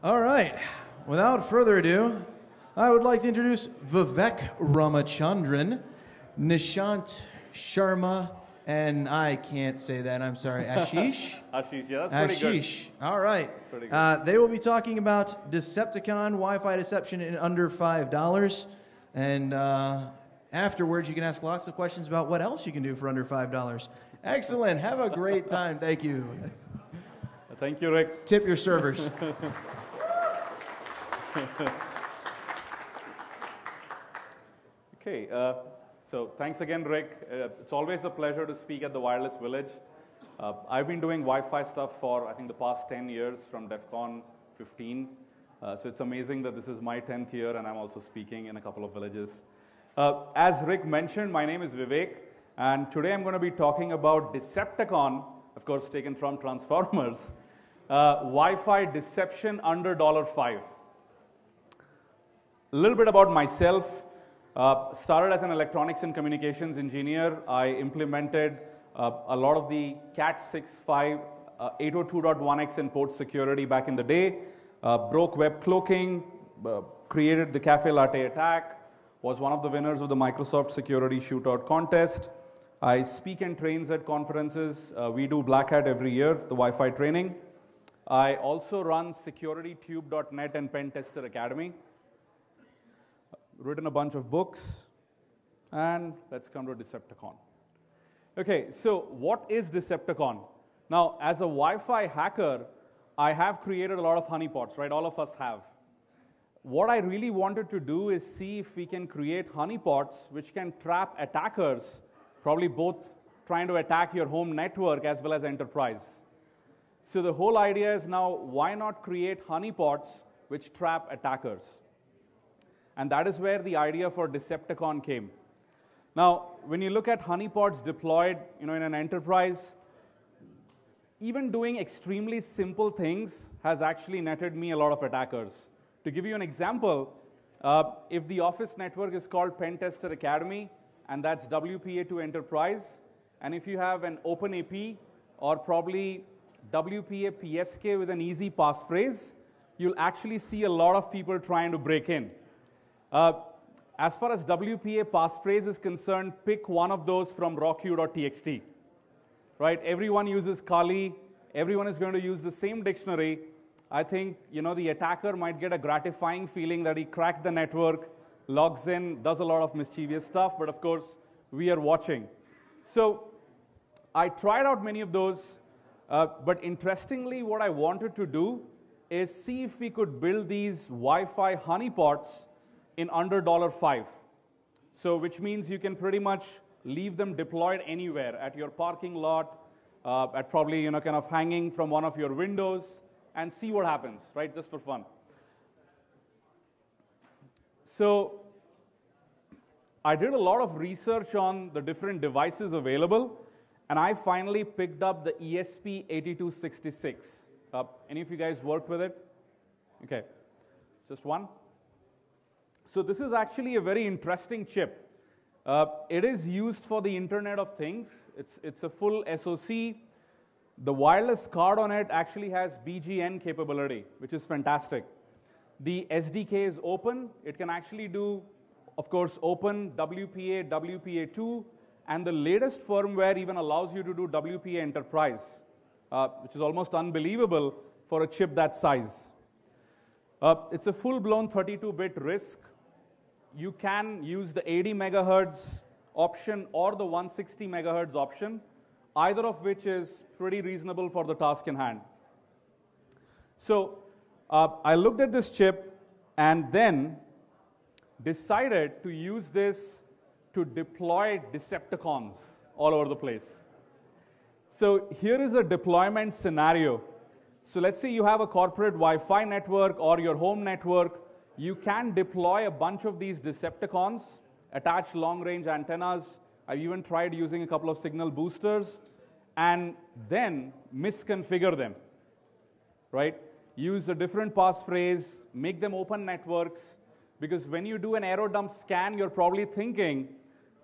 All right. Without further ado, I would like to introduce Vivek Ramachandran, Nishant, Sharma, and I can't say that, I'm sorry, Ashish? Ashish, yeah, that's pretty Ashish. All right. Pretty good. They will be talking about Deceptacon, Wi-Fi deception in under $5. And afterwards, you can ask lots of questions about what else you can do for under $5. Excellent. Have a great time. Thank you. Thank you, Rick. Tip your servers. Okay, so thanks again, Rick. It's always a pleasure to speak at the Wireless Village. I've been doing Wi-Fi stuff for, I think, the past 10 years from DEF CON 15. So it's amazing that this is my 10th year and I'm also speaking in a couple of villages. As Rick mentioned, my name is Vivek, and today I'm going to be talking about Deceptacon, of course taken from Transformers, Wi-Fi deception under $5. A little bit about myself. Started as an electronics and communications engineer. I implemented a lot of the Cat6.5 802.1x and port security back in the day, broke web cloaking, created the Cafe Latte attack, was one of the winners of the Microsoft Security Shootout contest. I speak and trains at conferences. We do Black Hat every year, the Wi-Fi training. I also run SecurityTube.net and Pen Tester Academy. Written a bunch of books, and let's come to Deceptacon. Okay, so what is Deceptacon? Now, as a Wi-Fi hacker, I have created a lot of honeypots, right? All of us have. What I really wanted to do is see if we can create honeypots which can trap attackers, probably both trying to attack your home network as well as enterprise. So the whole idea is now, why not create honeypots which trap attackers? And that is where the idea for Deceptacon came. Now, when you look at honeypots deployed, in an enterprise, even doing extremely simple things has actually netted me a lot of attackers. To give you an example, if the office network is called Pen Tester Academy, and that's WPA to enterprise, and if you have an open AP or probably WPA PSK with an easy passphrase, you'll actually see a lot of people trying to break in. As far as WPA passphrase is concerned, pick one of those from rocku.txt. Right? Everyone uses Kali. Everyone is going to use the same dictionary. I think the attacker might get a gratifying feeling that he cracked the network, logs in, does a lot of mischievous stuff, but of course, we are watching. So I tried out many of those, but interestingly, what I wanted to do is see if we could build these Wi-Fi honeypots in under $5. So which means you can pretty much leave them deployed anywhere, at your parking lot, at probably kind of hanging from one of your windows, and see what happens, right, just for fun. So I did a lot of research on the different devices available, and I finally picked up the ESP8266. Any of you guys worked with it? Okay, just one? So this is actually a very interesting chip. It is used for the Internet of Things. It's a full SoC. The wireless card on it actually has BGN capability, which is fantastic. The SDK is open. It can actually do, of course, open WPA, WPA2, and the latest firmware even allows you to do WPA Enterprise, which is almost unbelievable for a chip that size. It's a full-blown 32-bit RISC. You can use the 80 megahertz option or the 160 megahertz option, either of which is pretty reasonable for the task in hand. So I looked at this chip and then decided to use this to deploy Deceptacons all over the place. So here is a deployment scenario. So let's say you have a corporate Wi-Fi network or your home network. You can deploy a bunch of these Deceptacons, attach long-range antennas. I've even tried using a couple of signal boosters, and then misconfigure them, right? Use a different passphrase, make them open networks, because when you do an aerodump scan, you're probably thinking,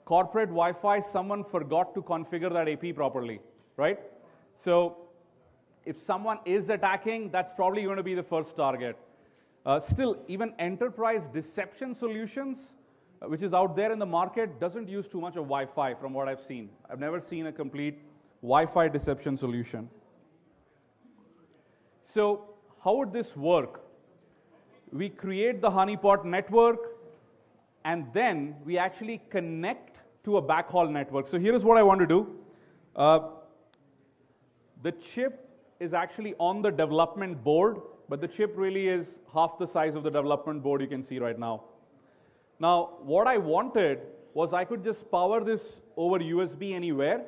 corporate Wi-Fi, someone forgot to configure that AP properly, right? So if someone is attacking, that's probably going to be the first target. Still, even enterprise deception solutions, which is out there in the market, doesn't use too much of Wi-Fi from what I've seen. I've never seen a complete Wi-Fi deception solution. So how would this work? We create the honeypot network, and then we actually connect to a backhaul network. So here is what I want to do. The chip is actually on the development board, but the chip really is half the size of the development board you can see right now. Now, what I wanted was I could just power this over USB anywhere,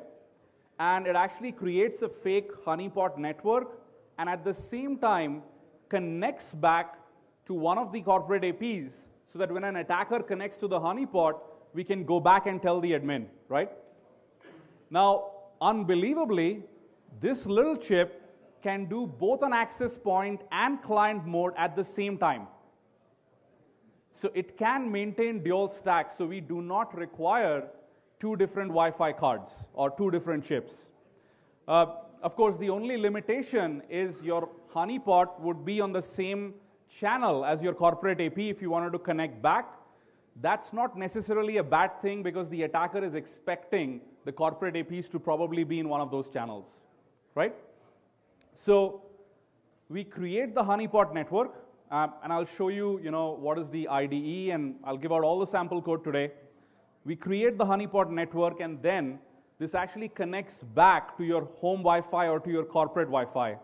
and it actually creates a fake honeypot network, and at the same time connects back to one of the corporate APs, so that when an attacker connects to the honeypot, we can go back and tell the admin, right? Now, unbelievably, this little chip can do both an access point and client mode at the same time. So it can maintain dual stack, so we do not require two different Wi-Fi cards or two different chips. Of course, the only limitation is your honeypot would be on the same channel as your corporate AP if you wanted to connect back. That's not necessarily a bad thing because the attacker is expecting the corporate APs to probably be in one of those channels, right? So we create the honeypot network, and I'll show you, what is the IDE, and I'll give out all the sample code today. We create the honeypot network, and then this actually connects back to your home Wi-Fi or to your corporate Wi-Fi.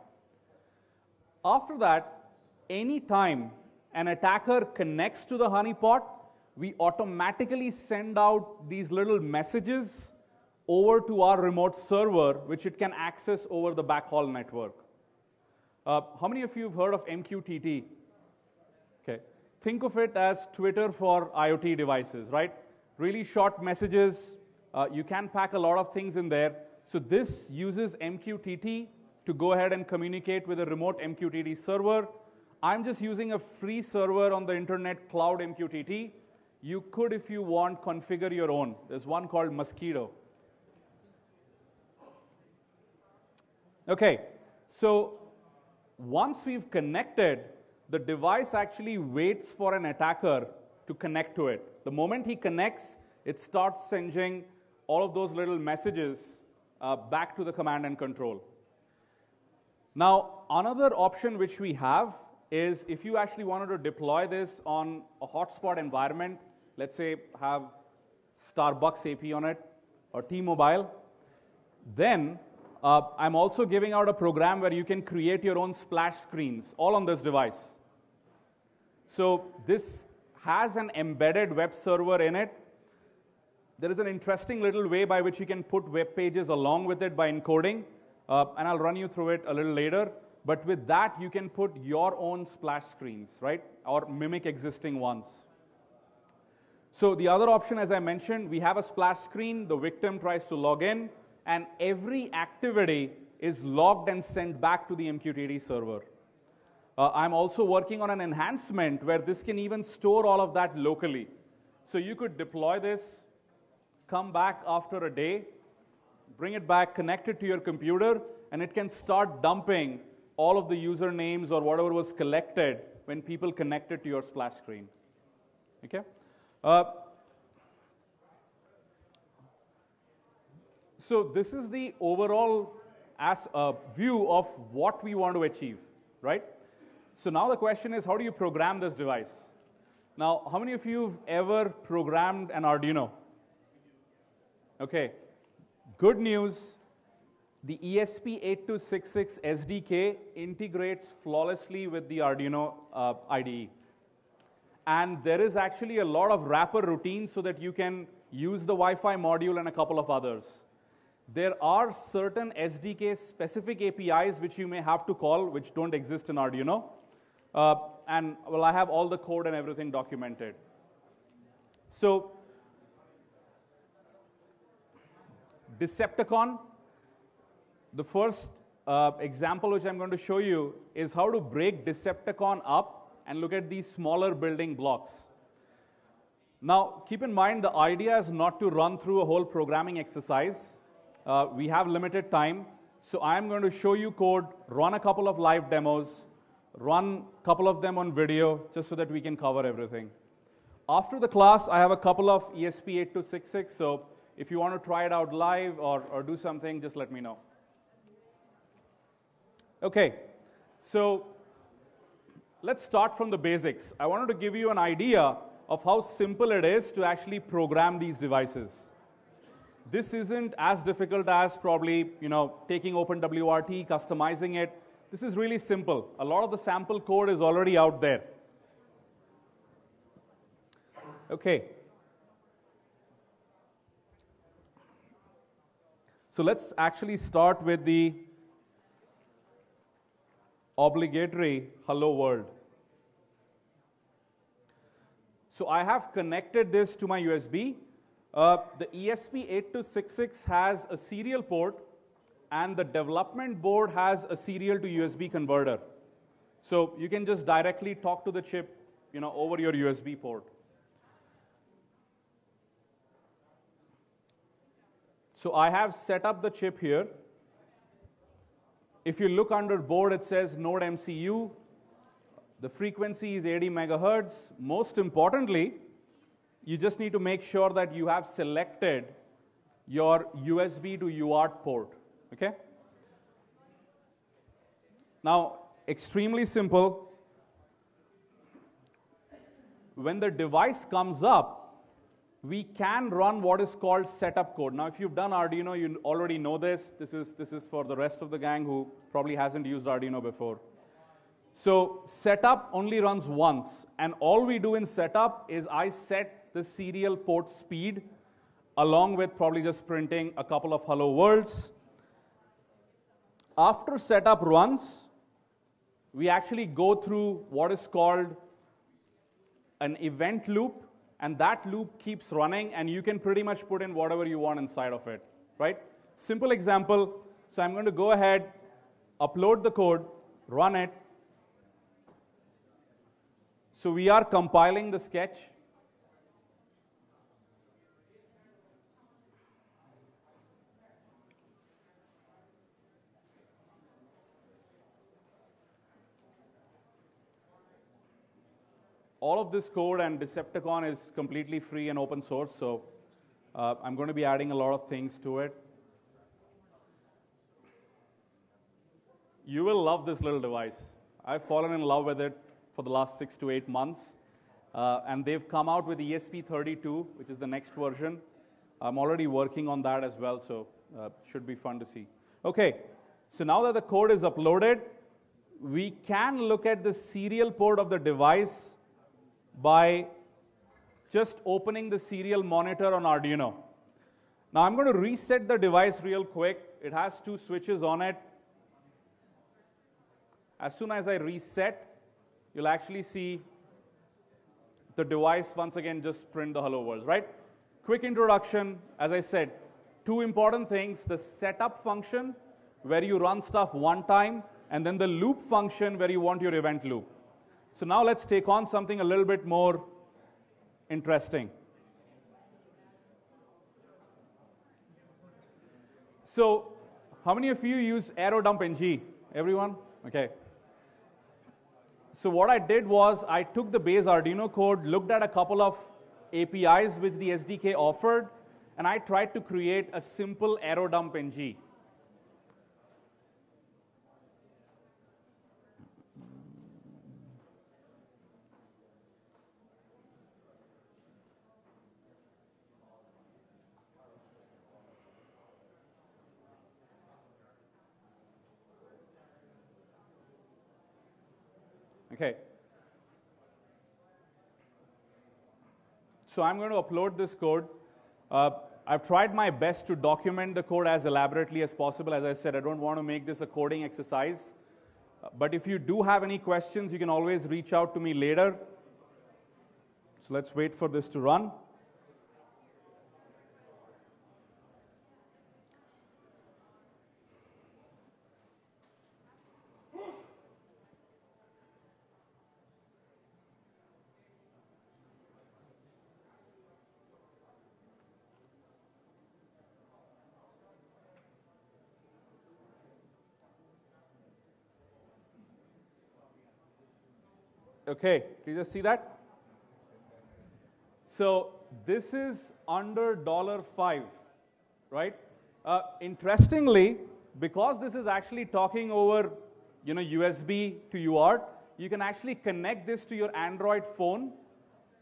After that, anytime an attacker connects to the honeypot, we automatically send out these little messages over to our remote server, which it can access over the backhaul network. How many of you have heard of MQTT? Okay. Think of it as Twitter for IoT devices, right? Really short messages. You can pack a lot of things in there. So this uses MQTT to go ahead and communicate with a remote MQTT server. I'm just using a free server on the internet, Cloud MQTT. You could, if you want, configure your own. There's one called Mosquito. Okay, so once we've connected, the device actually waits for an attacker to connect to it. The moment he connects, it starts sending all of those little messages back to the command and control. Now, another option which we have is if you actually wanted to deploy this on a hotspot environment, let's say have Starbucks AP on it or T-Mobile, then I'm also giving out a program where you can create your own splash screens, all on this device. So this has an embedded web server in it. There is an interesting little way by which you can put web pages along with it by encoding, and I'll run you through it a little later. But with that, you can put your own splash screens, right, or mimic existing ones. So the other option, as I mentioned, we have a splash screen. The victim tries to log in, and every activity is logged and sent back to the MQTT server. I'm also working on an enhancement where this can even store all of that locally. So you could deploy this, come back after a day, bring it back, connect it to your computer, and it can start dumping all of the usernames or whatever was collected when people connected to your splash screen. Okay? So this is the overall view of what we want to achieve, right? So now the question is, how do you program this device? Now, how many of you have ever programmed an Arduino? Okay, good news. The ESP8266 SDK integrates flawlessly with the Arduino IDE. And there is actually a lot of wrapper routines so that you can use the Wi-Fi module and a couple of others. There are certain SDK-specific APIs which you may have to call, which don't exist in Arduino. And well, I have all the code and everything documented. So, Deceptacon, the first example which I'm going to show you is how to break Deceptacon up and look at these smaller building blocks. Now, keep in mind, the idea is not to run through a whole programming exercise. We have limited time, so I'm going to show you code, run a couple of live demos, run a couple of them on video just so that we can cover everything. After the class, I have a couple of ESP8266, so if you want to try it out live or do something, just let me know. Okay, so let's start from the basics. I wanted to give you an idea of how simple it is to actually program these devices. This isn't as difficult as probably, taking OpenWRT, customizing it. This is really simple. A lot of the sample code is already out there. Okay. So let's actually start with the obligatory hello world. So I have connected this to my USB. The ESP8266 has a serial port, and the development board has a serial to USB converter. So you can just directly talk to the chip, over your USB port. So I have set up the chip here. If you look under board, it says Node MCU. The frequency is 80 megahertz. Most importantly, you just need to make sure that you have selected your USB to UART port, okay? Now, extremely simple. When the device comes up, we can run what is called setup code. Now, if you've done Arduino, you already know this. This is for the rest of the gang who probably hasn't used Arduino before. So setup only runs once, and all we do in setup is I set the serial port speed along with probably just printing a couple of hello worlds. After setup runs, we actually go through what is called an event loop, and that loop keeps running, and you can pretty much put in whatever you want inside of it, right? Simple example, so I'm going to go ahead, upload the code, run it. So we are compiling the sketch. All of this code and Deceptacon is completely free and open source, so I'm going to be adding a lot of things to it. You will love this little device. I've fallen in love with it for the last 6 to 8 months. And they've come out with ESP32, which is the next version. I'm already working on that as well, so should be fun to see. Okay, so now that the code is uploaded, we can look at the serial port of the device by just opening the serial monitor on Arduino. Now I'm going to reset the device real quick. It has 2 switches on it. As soon as I reset, you'll actually see the device once again just print the hello world, right? Quick introduction, as I said, 2 important things: the setup function, where you run stuff one time, and then the loop function, where you want your event loop. So now let's take on something a little bit more interesting. So how many of you use AeroDumpNG? Everyone? Okay. So what I did was I took the base Arduino code, looked at a couple of APIs which the SDK offered, and I tried to create a simple AeroDumpNG. Okay. So I'm going to upload this code. I've tried my best to document the code as elaborately as possible. As I said, I don't want to make this a coding exercise. But if you do have any questions, you can always reach out to me later. So let's wait for this to run. Okay, do you just see that? So this is under $5, right? Interestingly, because this is actually talking over, USB to UART, you can actually connect this to your Android phone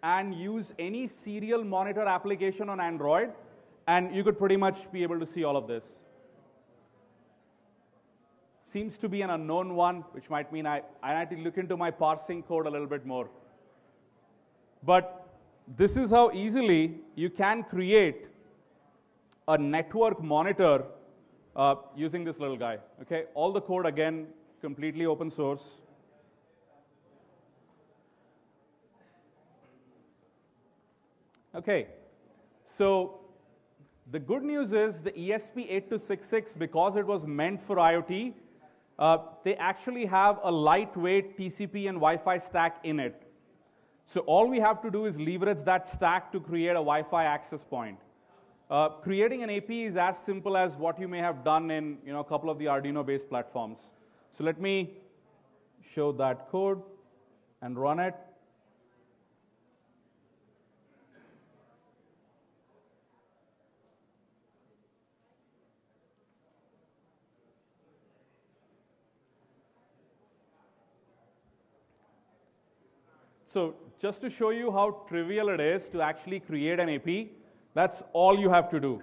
and use any serial monitor application on Android, and you could pretty much be able to see all of this. Seems to be an unknown one, which might mean I had to look into my parsing code a little bit more. But this is how easily you can create a network monitor using this little guy. Okay, all the code, again, completely open source. Okay, so the good news is the ESP8266, because it was meant for IoT, they actually have a lightweight TCP and Wi-Fi stack in it. So all we have to do is leverage that stack to create a Wi-Fi access point. Creating an AP is as simple as what you may have done in a couple of the Arduino-based platforms. So let me show that code and run it. So just to show you how trivial it is to actually create an AP, that's all you have to do.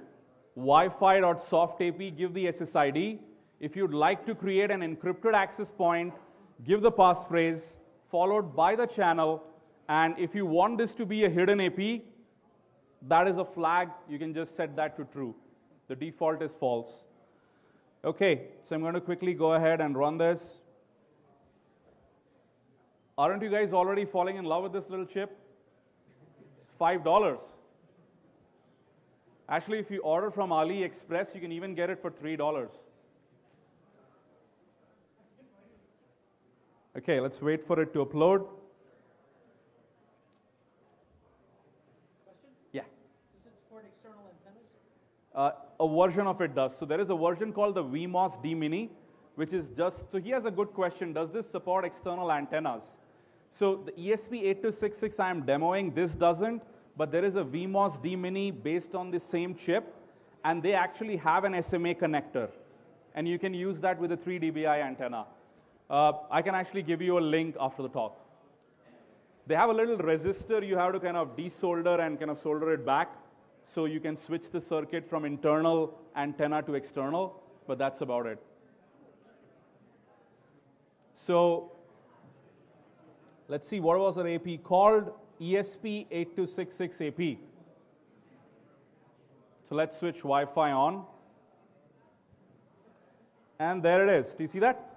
Wi-Fi.softAP, give the SSID. If you'd like to create an encrypted access point, give the passphrase, followed by the channel. And if you want this to be a hidden AP, that is a flag. You can just set that to true. The default is false. Okay, so I'm going to quickly go ahead and run this. Aren't you guys already falling in love with this little chip? It's $5. Actually, if you order from AliExpress, you can even get it for $3. Okay, let's wait for it to upload. Question? Yeah. Does it support external antennas? A version of it does. So there is a version called the VMOS D Mini, which is just, so here's a good question. Does this support external antennas? So the ESP8266 I'm demoing, this doesn't, but there is a VMOS D Mini based on the same chip, and they actually have an SMA connector. And you can use that with a 3 dBi antenna. I can actually give you a link after the talk. They have a little resistor you have to kind of desolder and kind of solder it back, so you can switch the circuit from internal antenna to external, but that's about it. So let's see, what was our AP called? ESP8266 AP. So let's switch Wi-Fi on. And there it is. Do you see that?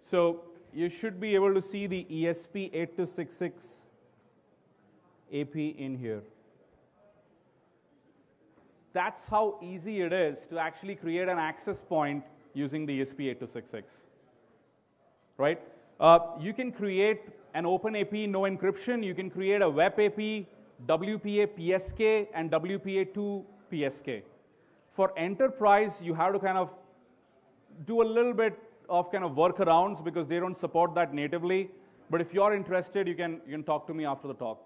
So you should be able to see the ESP8266 AP in here. That's how easy it is to actually create an access point using the ESP8266. Right? You can create an open AP, no encryption. You can create a web AP, WPA PSK, and WPA2 PSK. For enterprise, you have to kind of do a little bit of kind of workarounds because they don't support that natively. But if you're interested, you can talk to me after the talk.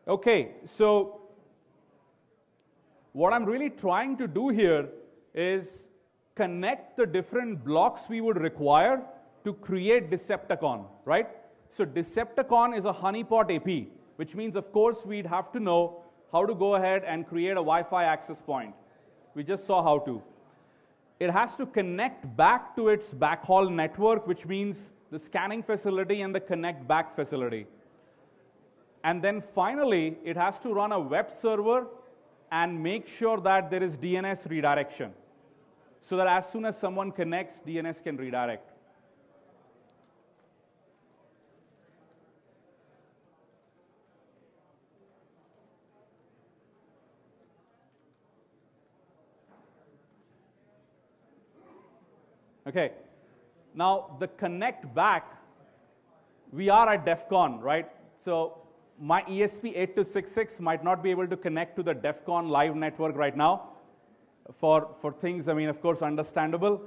Okay, so what I'm really trying to do here is connect the different blocks we would require to create Deceptacon, right? So Deceptacon is a honeypot AP, which means, of course, we'd have to know how to go ahead and create a Wi-Fi access point. We just saw how to. It has to connect back to its backhaul network, which means the scanning facility and the connect back facility. And then finally, it has to run a web server and make sure that there is DNS redirection, so that as soon as someone connects, DNS can redirect. Okay, now the connect back, we are at DEF CON, right? So my ESP8266 might not be able to connect to the DEF CON live network right now for things, I mean, of course, understandable.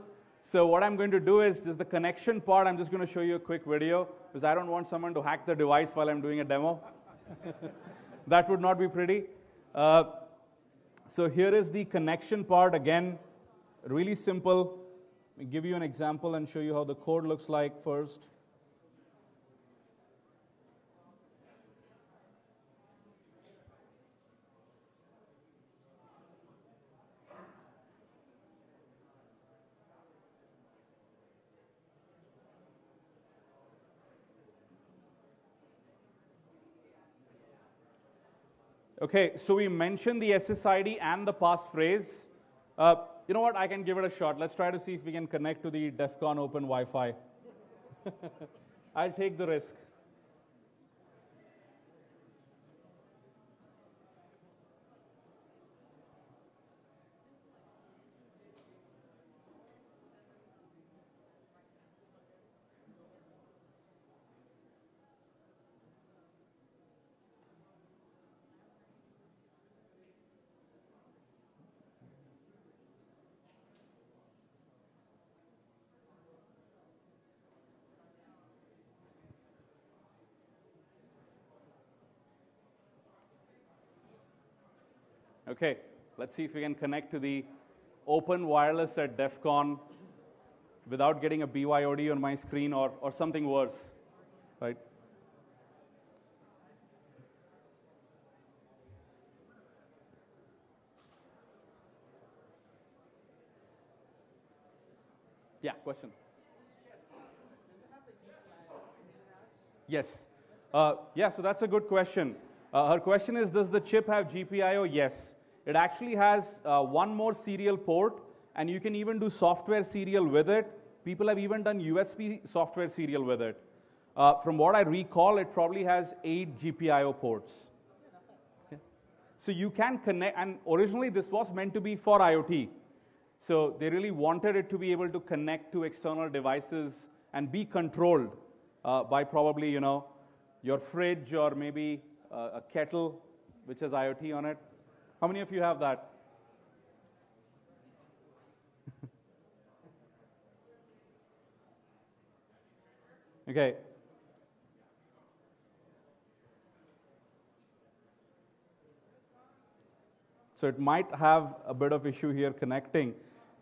So what I'm going to do is the connection part, I'm just going to show you a quick video, because I don't want someone to hack the device while I'm doing a demo. That would not be pretty. So here is the connection part. Again, really simple. Let me give you an example and show you how the code looks like first. Okay, so we mentioned the SSID and the passphrase. You know what? I can give it a shot. Let's try to see if we can connect to the DEF CON open Wi-Fi. I'll take the risk. Okay, let's see if we can connect to the open wireless at DEF CON without getting a BYOD on my screen or something worse, right? Yeah, question. Yes. Yeah, so that's a good question. Her question is, does the chip have GPIO? Yes. It actually has one more serial port, and you can even do software serial with it. People have even done USB software serial with it. From what I recall, it probably has 8 GPIO ports. Okay. So you can connect, and originally this was meant to be for IoT. So they really wanted it to be able to connect to external devices and be controlled by probably, you know, your fridge or maybe a kettle which has IoT on it. How many of you have that? Okay. So it might have a bit of issue here connecting.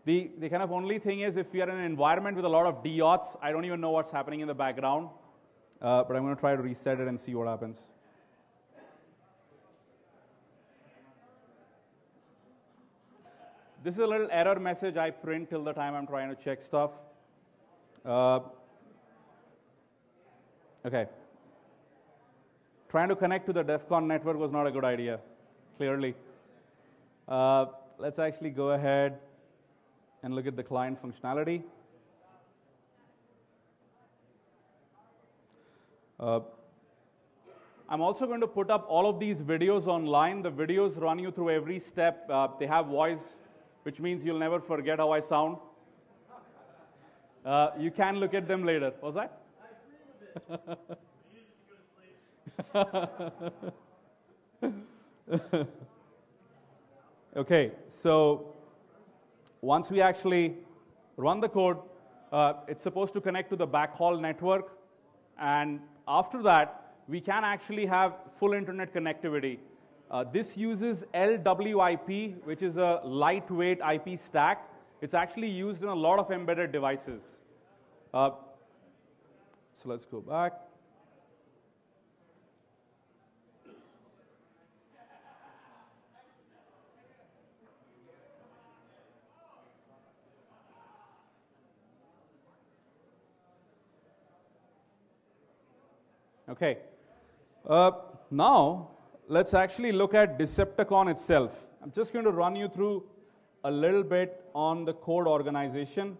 The kind of only thing is, if we are in an environment with a lot of diodes, I don't even know what's happening in the background. But I'm going to try to reset it and see what happens. This is a little error message I print till the time I'm trying to check stuff. Okay. Trying to connect to the DEF CON network was not a good idea, clearly. Let's actually go ahead and look at the client functionality. I'm also going to put up all of these videos online. The videos run you through every step. They have voice, which means you'll never forget how I sound. You can look at them later. Was that? Okay, so once we actually run the code, it's supposed to connect to the backhaul network. And after that, we can actually have full internet connectivity. This uses LWIP, which is a lightweight IP stack. It's actually used in a lot of embedded devices. So let's go back. Okay. Now, let's actually look at Deceptacon itself. I'm just going to run you through a little bit on the code organization.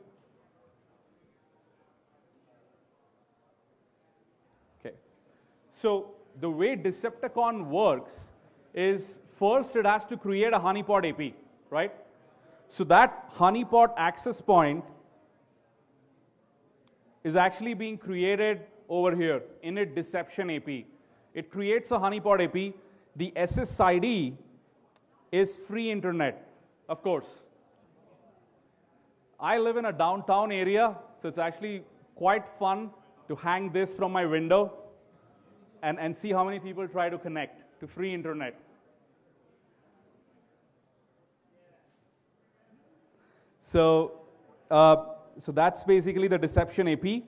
Okay. So the way Deceptacon works is, first it has to create a honeypot AP, right? So that honeypot access point is actually being created over here in a deception AP. It creates a honeypot AP. The SSID is free internet, of course. I live in a downtown area, so it's actually quite fun to hang this from my window and see how many people try to connect to free internet. So that's basically the deception AP.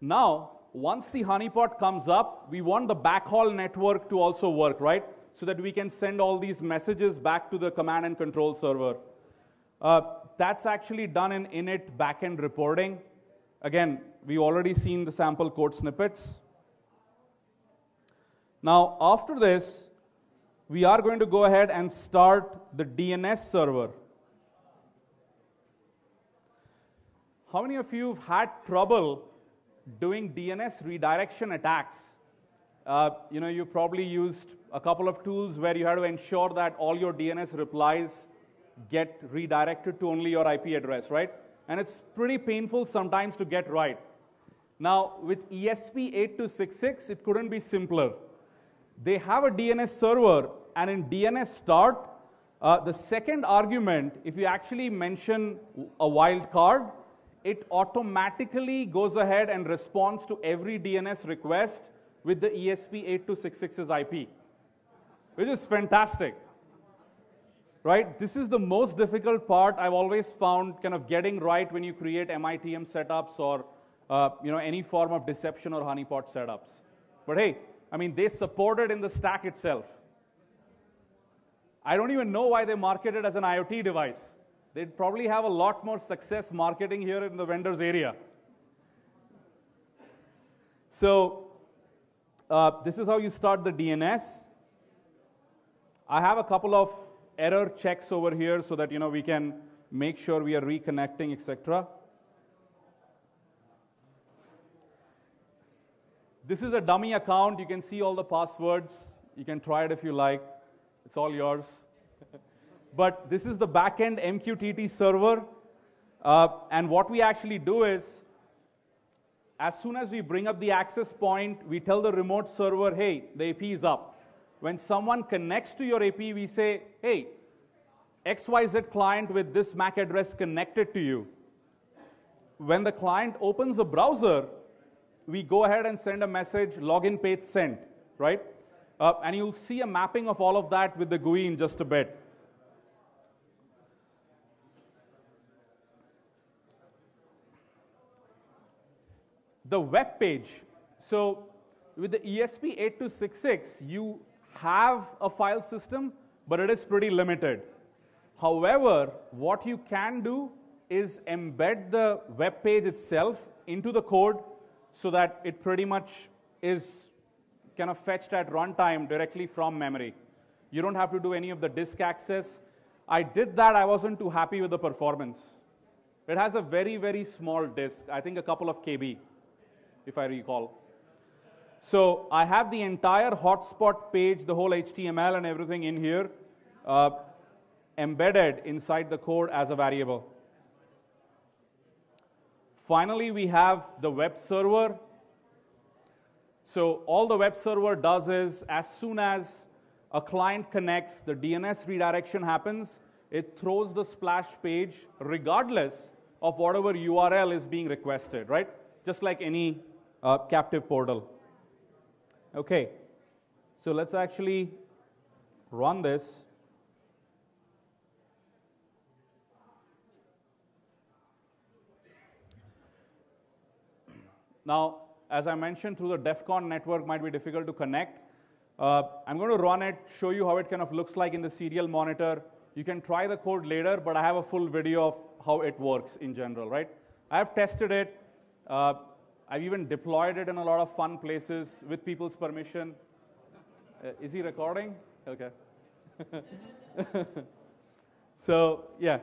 Now, once the honeypot comes up, we want the backhaul network to also work, right? So that we can send all these messages back to the command and control server. That's actually done in init backend reporting. Again, we've already seen the sample code snippets. Now, after this, we are going to go ahead and start the DNS server. How many of you have had trouble doing DNS redirection attacks? You probably used a couple of tools where you had to ensure that all your DNS replies get redirected to only your IP address, right? And it's pretty painful sometimes to get right. Now, with ESP8266, it couldn't be simpler. They have a DNS server, and in DNS start, the second argument, if you actually mention a wildcard, it automatically goes ahead and responds to every DNS request with the ESP8266's IP, which is fantastic, right? This is the most difficult part I've always found kind of getting right when you create MITM setups or any form of deception or honeypot setups. But hey, I mean, they support it in the stack itself. I don't even know why they market it as an IoT device. They'd probably have a lot more success marketing here in the vendors area. So this is how you start the DNS. I have a couple of error checks over here so that we can make sure we are reconnecting, etc. This is a dummy account. You can see all the passwords. You can try it if you like. It's all yours. But this is the backend MQTT server. And what we actually do is, as soon as we bring up the access point, we tell the remote server, hey, the AP is up. When someone connects to your AP, we say, hey, XYZ client with this MAC address connected to you. When the client opens a browser, we go ahead and send a message, login page sent, right? And you'll see a mapping of all of that with the GUI in just a bit. The web page. So with the ESP8266, you have a file system, but it is pretty limited. However, what you can do is embed the web page itself into the code so that it pretty much is kind of fetched at runtime directly from memory. You don't have to do any of the disk access. I did that. I wasn't too happy with the performance. It has a very, very small disk, I think a couple of KB, if I recall. So I have the entire hotspot page, the whole HTML and everything in here, embedded inside the code as a variable. Finally, we have the web server. So all the web server does is, as soon as a client connects, the DNS redirection happens, it throws the splash page regardless of whatever URL is being requested, right? Just like any captive portal. Okay, so let's actually run this. Now, as I mentioned, through the DEF CON network might be difficult to connect. I'm going to run it, show you how it kind of looks like in the serial monitor. You can try the code later, but I have a full video of how it works in general, right? I have tested it. I've even deployed it in a lot of fun places with people's permission. Is he recording? Okay. So yeah,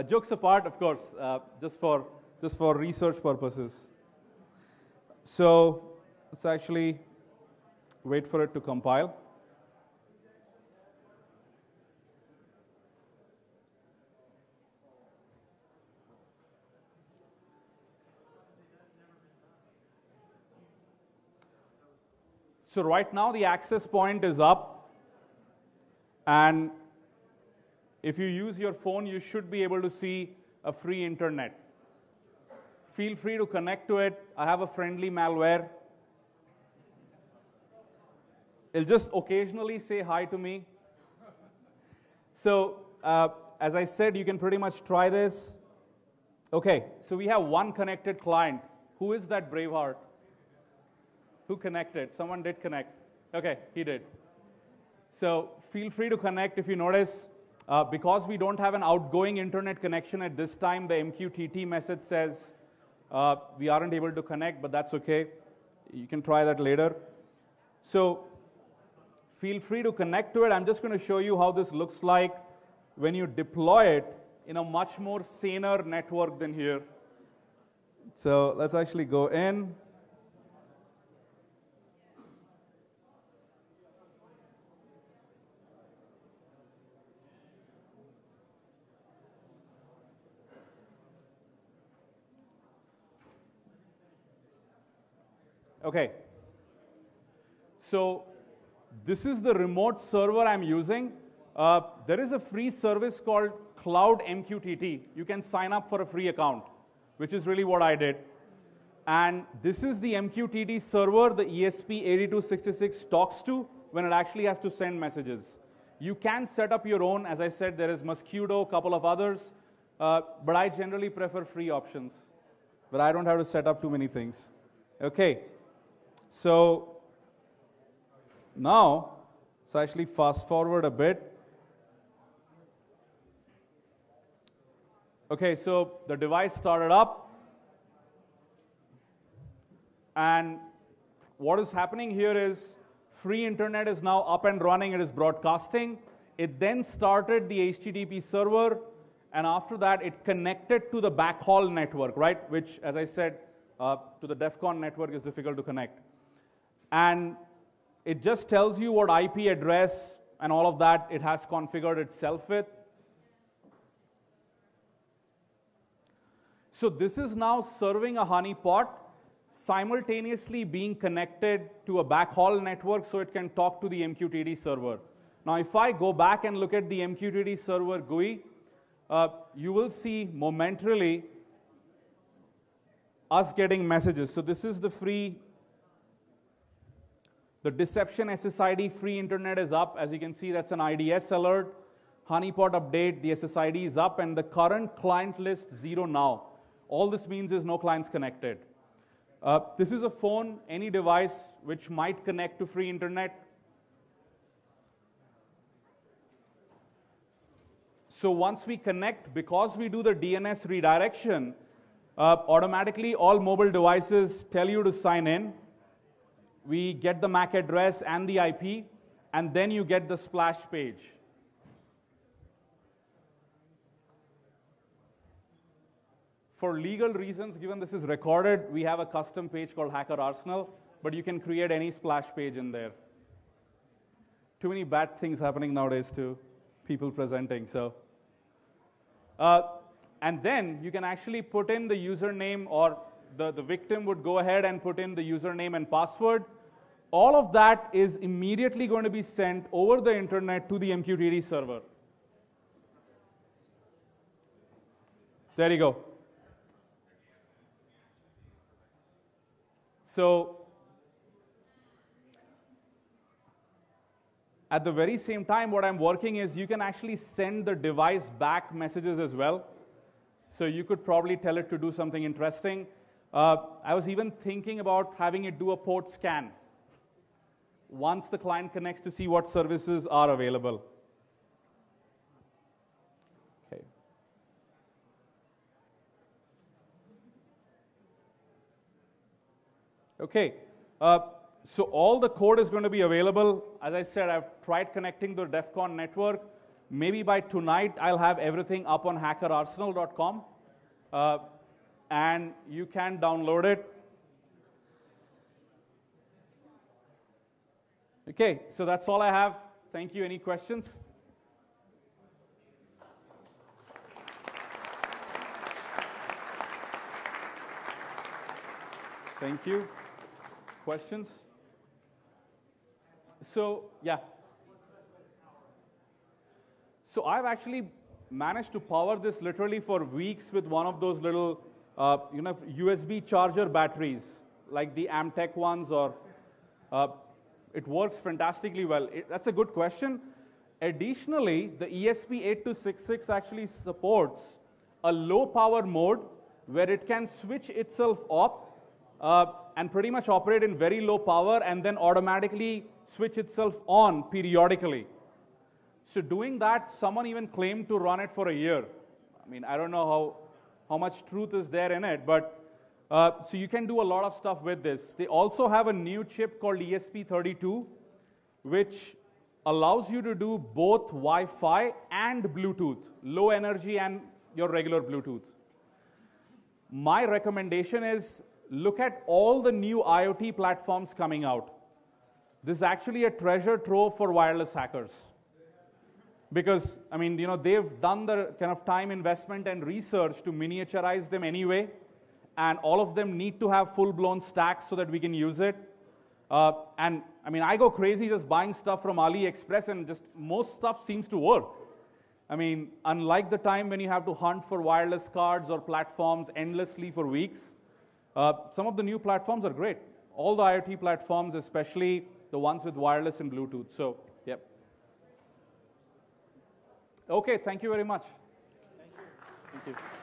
jokes apart, of course, just for research purposes. So let's actually wait for it to compile. So right now the access point is up, and If you use your phone, you should be able to see a free internet. Feel free to connect to it. I have a friendly malware. It'll just occasionally say hi to me. So, as I said, you can pretty much try this. Okay, so we have one connected client. Who is that braveheart? Who connected? Someone did connect. Okay, he did. So feel free to connect if you notice. Because we don't have an outgoing internet connection at this time, the MQTT message says we aren't able to connect, but that's okay. You can try that later. So feel free to connect to it. I'm just going to show you how this looks like when you deploy it in a much more saner network than here. So let's actually go in. Okay, so this is the remote server I'm using. There is a free service called Cloud MQTT. You can sign up for a free account, which is really what I did. And this is the MQTT server the ESP8266 talks to when it actually has to send messages. You can set up your own. As I said, there is Mosquito, a couple of others. But I generally prefer free options. But I don't have to set up too many things. Okay. So now, so actually fast forward a bit. Okay, so the device started up. And what is happening here is free internet is now up and running. It is broadcasting. It then started the HTTP server. And after that, it connected to the backhaul network, right? Which, as I said, to the DEFCON network is difficult to connect. And it just tells you what IP address and all of that it has configured itself with. So this is now serving a honeypot, simultaneously being connected to a backhaul network so it can talk to the MQTT server. Now, if I go back and look at the MQTT server GUI, you will see momentarily us getting messages. So this is the free. The Deception SSID free internet is up. As you can see, that's an IDS alert. Honeypot update, the SSID is up, and the current client list 0 now. All this means is no clients connected. This is a phone, any device which might connect to free internet. So once we connect, because we do the DNS redirection, automatically all mobile devices tell you to sign in. We get the MAC address and the IP, and then you get the splash page. For legal reasons, given this is recorded, we have a custom page called Hacker Arsenal, but you can create any splash page in there. Too many bad things happening nowadays to people presenting. So, and then you can actually put in the username, or the victim would go ahead and put in the username and password. All of that is immediately going to be sent over the internet to the MQTT server. There you go. So at the very same time, what I'm working is you can actually send the device back messages as well. So you could probably tell it to do something interesting. I was even thinking about having it do a port scan once the client connects to see what services are available. Okay. Okay. So all the code is going to be available. As I said, I've tried connecting to the DEFCON network. Maybe by tonight, I'll have everything up on hackerarsenal.com. And you can download it. Okay, so that's all I have. Thank you. Any questions? Thank you. Questions? So, yeah. So I've actually managed to power this literally for weeks with one of those little USB charger batteries, like the Amtech ones, or it works fantastically well. That's a good question. Additionally, the ESP8266 actually supports a low power mode where it can switch itself up and pretty much operate in very low power and then automatically switch itself on periodically. So doing that, someone even claimed to run it for a year. I mean, I don't know how much truth is there in it, but so you can do a lot of stuff with this. They also have a new chip called ESP32, which allows you to do both Wi-Fi and Bluetooth, low energy and your regular Bluetooth. My recommendation is look at all the new IoT platforms coming out. This is actually a treasure trove for wireless hackers. Because, I mean, they've done the kind of time investment and research to miniaturize them anyway, and all of them need to have full-blown stacks so that we can use it. And, I mean, I go crazy just buying stuff from AliExpress, and just most stuff seems to work. I mean, unlike the time when you have to hunt for wireless cards or platforms endlessly for weeks, some of the new platforms are great. All the IoT platforms, especially the ones with wireless and Bluetooth. So, yep. Okay, thank you very much. Thank you. Thank you.